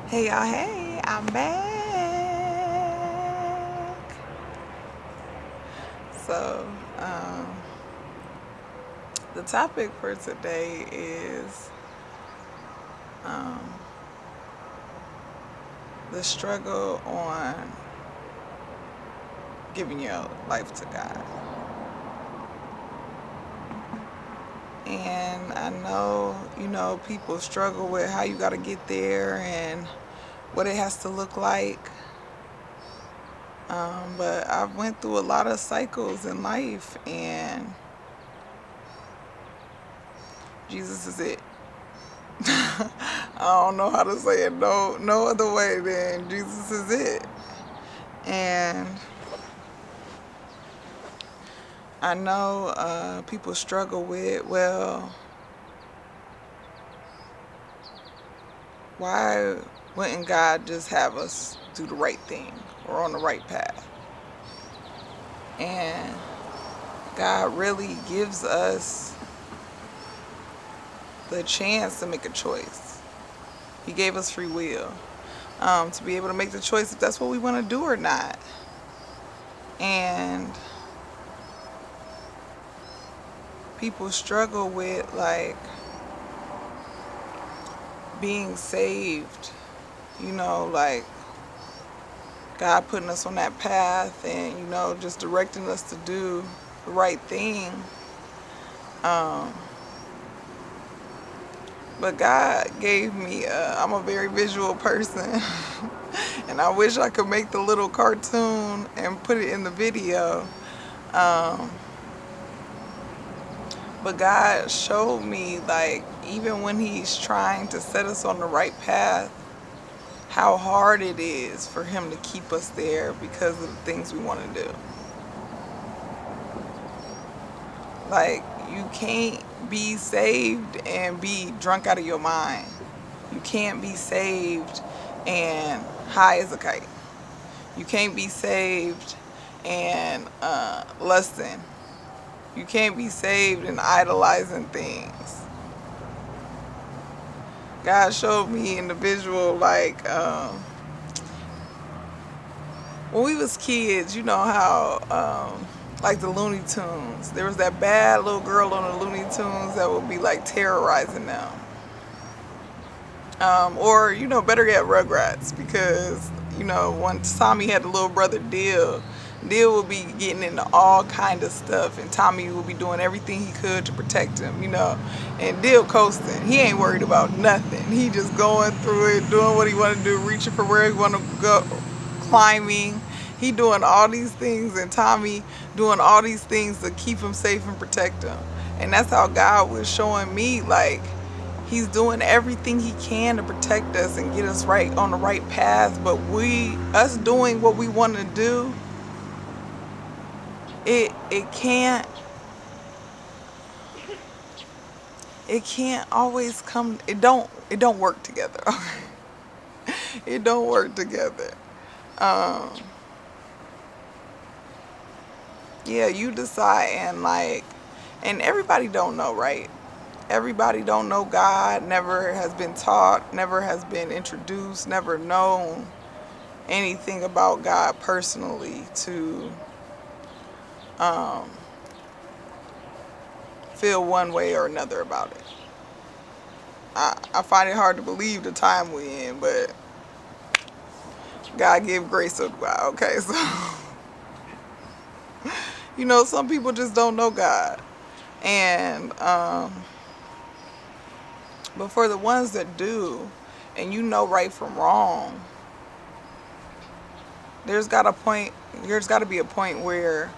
Hey y'all, hey, I'm back. So, the topic for today is um, the struggle on giving your life to God. And I know, people struggle with how you got to get there and what it has to look like. But I've went through a lot of cycles in life, and Jesus is it. I don't know how to say it no other way than Jesus is it. And I know people struggle with, well, why wouldn't God just have us do the right thing or on the right path? And God really gives us the chance to make a choice. He gave us free will to be able to make the choice if that's what we want to do or not. And people struggle with like being saved, like God putting us on that path and, just directing us to do the right thing. But God gave me, I'm a very visual person, and I wish I could make the little cartoon and put it in the video. But God showed me, like, even when He's trying to set us on the right path, how hard it is for Him to keep us there because of the things we want to do. Like, you can't be saved and be drunk out of your mind. You can't be saved and high as a kite. You can't be saved and lusting. You can't be saved and idolizing things. God showed me in the visual, like, when we was kids, you know how, like the Looney Tunes, there was that bad little girl on the Looney Tunes that would be like terrorizing them. Or, better yet, Rugrats, because, once Tommy had the little brother Dill would be getting into all kind of stuff, and Tommy would be doing everything he could to protect him, and Dill coasting. He ain't worried about nothing. He just going through it, doing what he want to do, reaching for where he want to go, climbing. He doing all these things, and Tommy doing all these things to keep him safe and protect him. And that's how God was showing me, like, He's doing everything He can to protect us and get us right on the right path. But us doing what we want to do, it can't always come. It don't work together. It don't work together. Yeah, you decide, and everybody don't know, right? Everybody don't know God, never has been taught, never has been introduced, never known anything about God personally to feel one way or another about it. I find it hard to believe the time we in, but God give grace to God, okay? So, some people just don't know God. And, but for the ones that do, and right from wrong, there's got to be a point where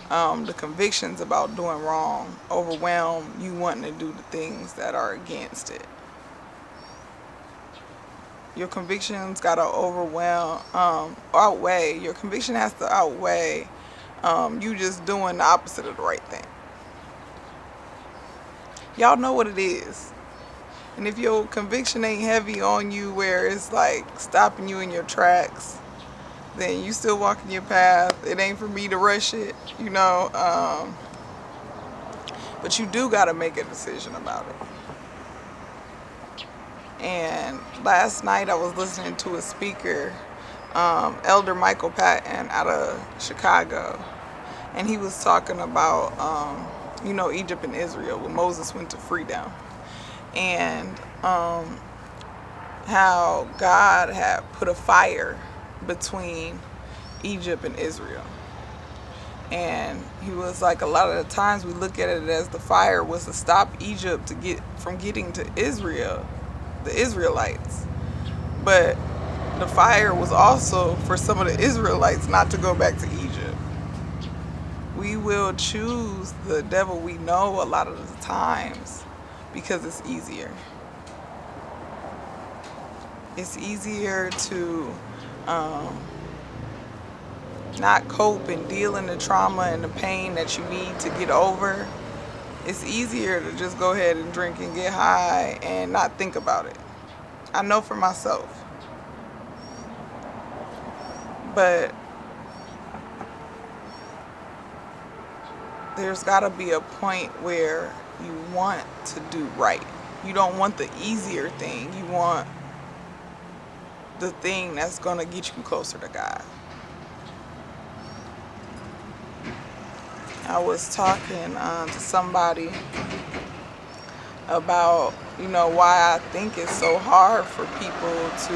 the convictions about doing wrong overwhelm you wanting to do the things that are against it. Your convictions got to outweigh. Your conviction has to outweigh you just doing the opposite of the right thing. Y'all know what it is. And if your conviction ain't heavy on you where it's like stopping you in your tracks, then you still walking your path. It ain't for me to rush it, but you do got to make a decision about it. And last night I was listening to a speaker, Elder Michael Patton out of Chicago. And he was talking about, Egypt and Israel when Moses went to freedom. And how God had put a fire between Egypt and Israel. And he was like, a lot of the times we look at it as the fire was to stop Egypt from getting to Israel, the Israelites. But the fire was also for some of the Israelites not to go back to Egypt. We will choose the devil we know a lot of the times because it's easier. It's easier to not cope and deal in the trauma and the pain that you need to get over. It's easier to just go ahead and drink and get high and not think about it. I know for myself. But there's got to be a point where you want to do right. You don't want the easier thing. You want the thing that's going to get you closer to God. I was talking to somebody about, why I think it's so hard for people to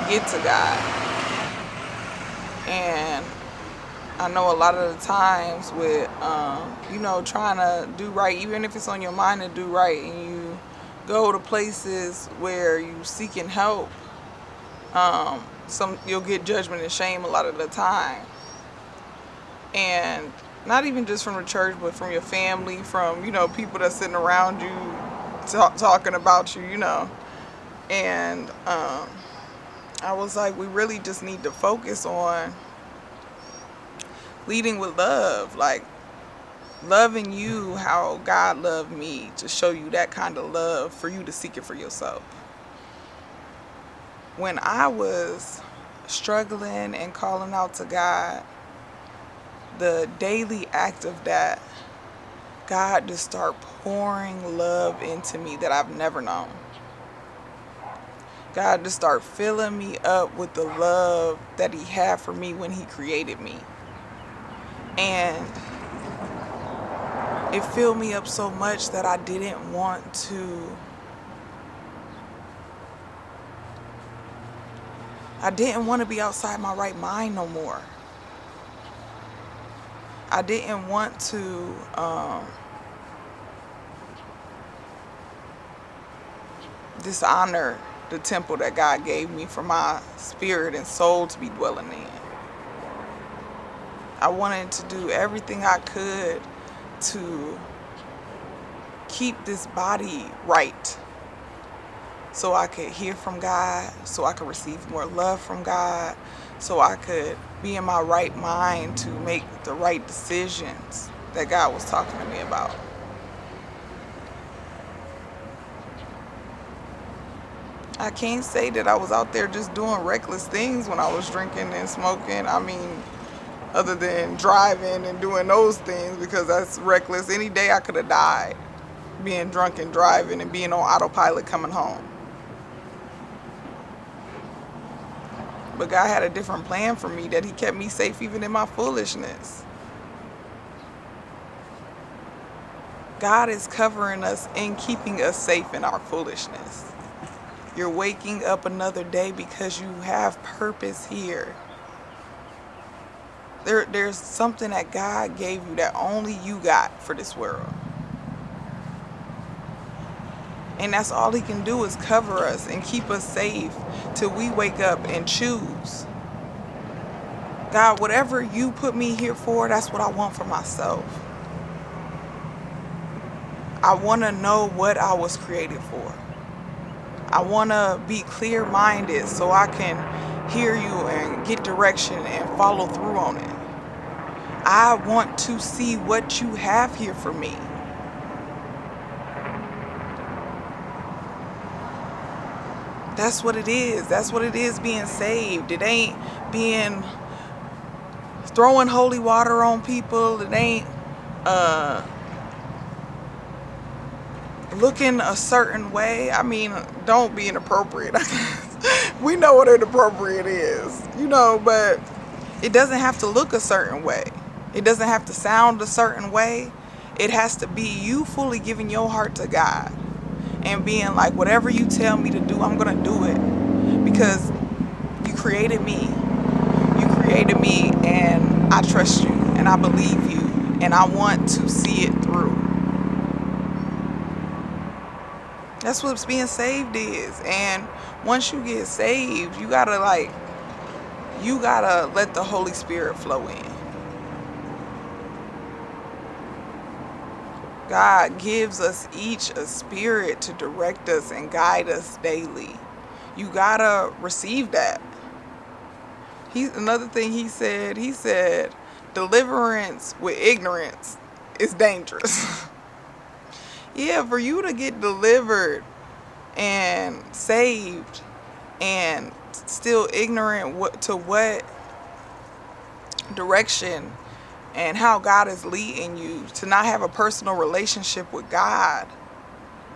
get to God. And I know a lot of the times with, trying to do right, even if it's on your mind to do right, and you go to places where you seeking help, you'll get judgment and shame a lot of the time. And not even just from the church, but from your family, from, people that's sitting around you talking about you, And I was like, we really just need to focus on leading with love, like loving you how God loved me, to show you that kind of love for you to seek it for yourself. When I was struggling and calling out to God, the daily act of that, God just started pouring love into me that I've never known. God just started filling me up with the love that He had for me when He created me. And it filled me up so much that I didn't want to be outside my right mind no more. I didn't want to dishonor the temple that God gave me for my spirit and soul to be dwelling in. I wanted to do everything I could to keep this body right, so I could hear from God, so I could receive more love from God, so I could be in my right mind to make the right decisions that God was talking to me about. I can't say that I was out there just doing reckless things when I was drinking and smoking. I mean, other than driving and doing those things, because that's reckless. Any day I could have died being drunk and driving and being on autopilot coming home. But God had a different plan for me, that He kept me safe even in my foolishness. God is covering us and keeping us safe in our foolishness. You're waking up another day because you have purpose here. There's something that God gave you that only you got for this world. And that's all He can do, is cover us and keep us safe till we wake up and choose. God, whatever you put me here for, that's what I want for myself. I want to know what I was created for. I want to be clear-minded so I can hear you and get direction and follow through on it. I want to see what you have here for me. That's what it is. That's what it is being saved. It ain't being throwing holy water on people. It ain't looking a certain way. I mean, don't be inappropriate. We know what inappropriate is, but it doesn't have to look a certain way. It doesn't have to sound a certain way. It has to be you fully giving your heart to God and being like, whatever you tell me to do, I'm going to do it because you created me. You created me and I trust you and I believe you and I want to see it through. That's what being saved is. And once you get saved, you gotta let the Holy Spirit flow in. God gives us each a spirit to direct us and guide us daily. You gotta receive that. Another thing he said, deliverance with ignorance is dangerous. Yeah, for you to get delivered and saved and still ignorant to what direction and how God is leading you, to not have a personal relationship with God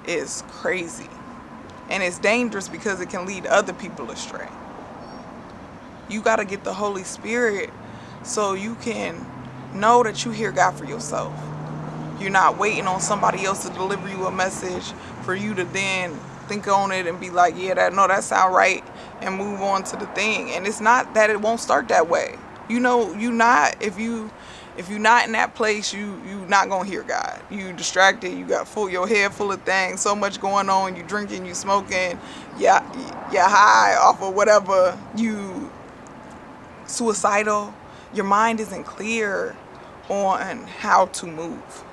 is crazy. And it's dangerous because it can lead other people astray. You got to get the Holy Spirit so you can know that you hear God for yourself. You're not waiting on somebody else to deliver you a message for you to then think on it and be like, yeah, that sound right, and move on to the thing. And it's not that it won't start that way. If you're not in that place, you not gonna hear God. You distracted, you got your head full of things, so much going on, you drinking, you smoking, you're high off of whatever, you suicidal, your mind isn't clear on how to move.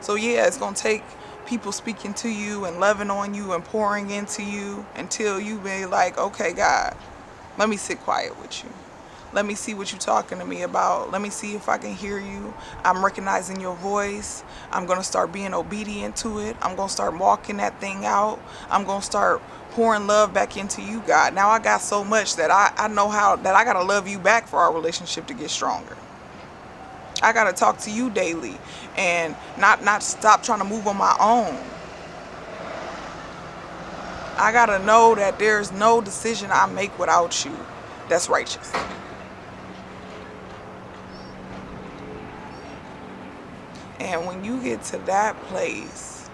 So yeah, it's going to take people speaking to you and loving on you and pouring into you until you be like, okay, God, let me sit quiet with you. Let me see what you're talking to me about. Let me see if I can hear you. I'm recognizing your voice. I'm going to start being obedient to it. I'm going to start walking that thing out. I'm going to start pouring love back into you, God. Now I got so much that I know that I got to love you back for our relationship to get stronger. I got to talk to you daily and not stop trying to move on my own. I got to know that there's no decision I make without you that's righteous. And when you get to that place,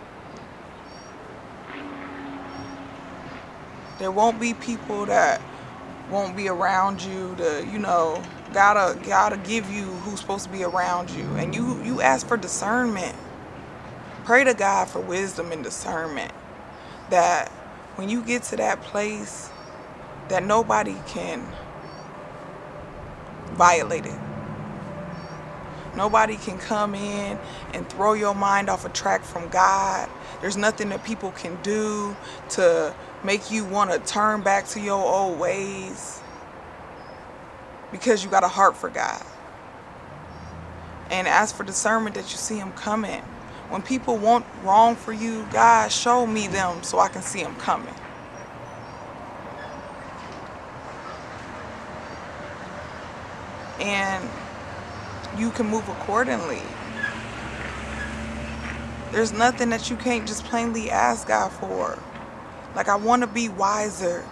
there won't be people that won't be around you to, gotta give you who's supposed to be around you. And you ask for discernment. Pray to God for wisdom and discernment. That when you get to that place, that nobody can violate it. Nobody can come in and throw your mind off a track from God. There's nothing that people can do to make you want to turn back to your old ways. Because you got a heart for God. And ask for discernment that you see him coming. When people want wrong for you, God, show me them so I can see them coming. And you can move accordingly. There's nothing that you can't just plainly ask God for. Like, I want to be wiser.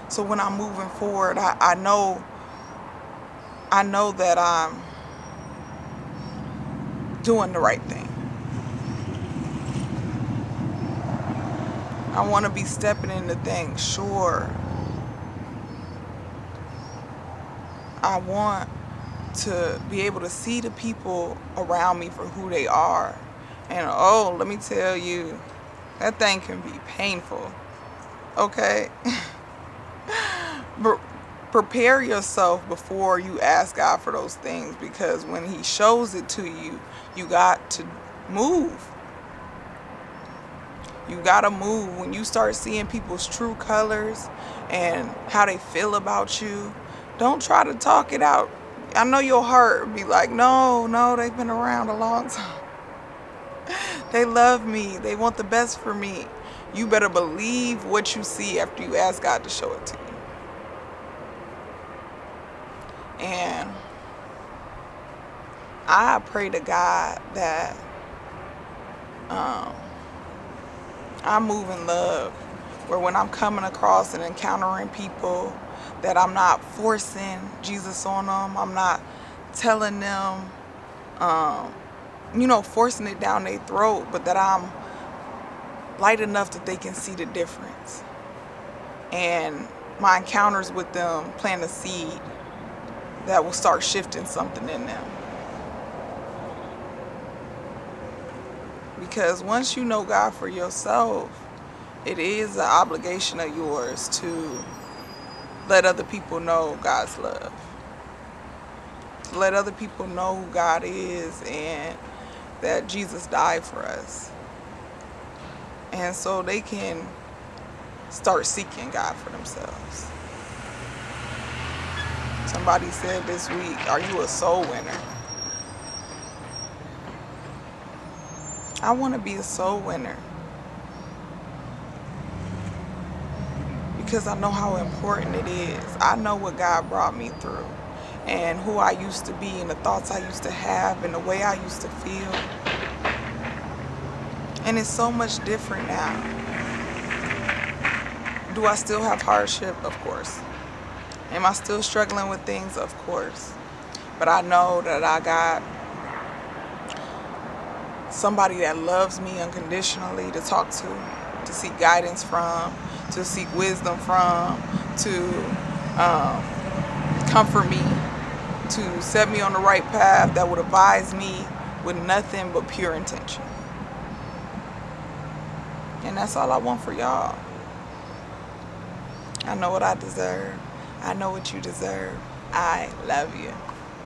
So when I'm moving forward, I know that I'm doing the right thing. I want to be stepping into things, sure. I want to be able to see the people around me for who they are. And let me tell you, that thing can be painful. Okay? But prepare yourself before you ask God for those things, because when he shows it to you, you got to move. You got to move. When you start seeing people's true colors and how they feel about you, don't try to talk it out. I know your heart will be like, no, they've been around a long time. They love me. They want the best for me. You better believe what you see after you ask God to show it to you. And I pray to God that I move in love, where when I'm coming across and encountering people, that I'm not forcing Jesus on them. I'm not telling them, forcing it down their throat, but that I'm light enough that they can see the difference. And my encounters with them plant a seed that will start shifting something in them. Because once you know God for yourself, it is an obligation of yours to let other people know God's love. To let other people know who God is and that Jesus died for us. And so they can start seeking God for themselves. Somebody said this week, are you a soul winner? I want to be a soul winner. Because I know how important it is. I know what God brought me through. And who I used to be and the thoughts I used to have and the way I used to feel. And it's so much different now. Do I still have hardship? Of course. Am I still struggling with things? Of course. But I know that I got somebody that loves me unconditionally to talk to seek guidance from, to seek wisdom from, to comfort me, to set me on the right path, that would advise me with nothing but pure intention. And that's all I want for y'all. I know what I deserve. I know what you deserve. I love you.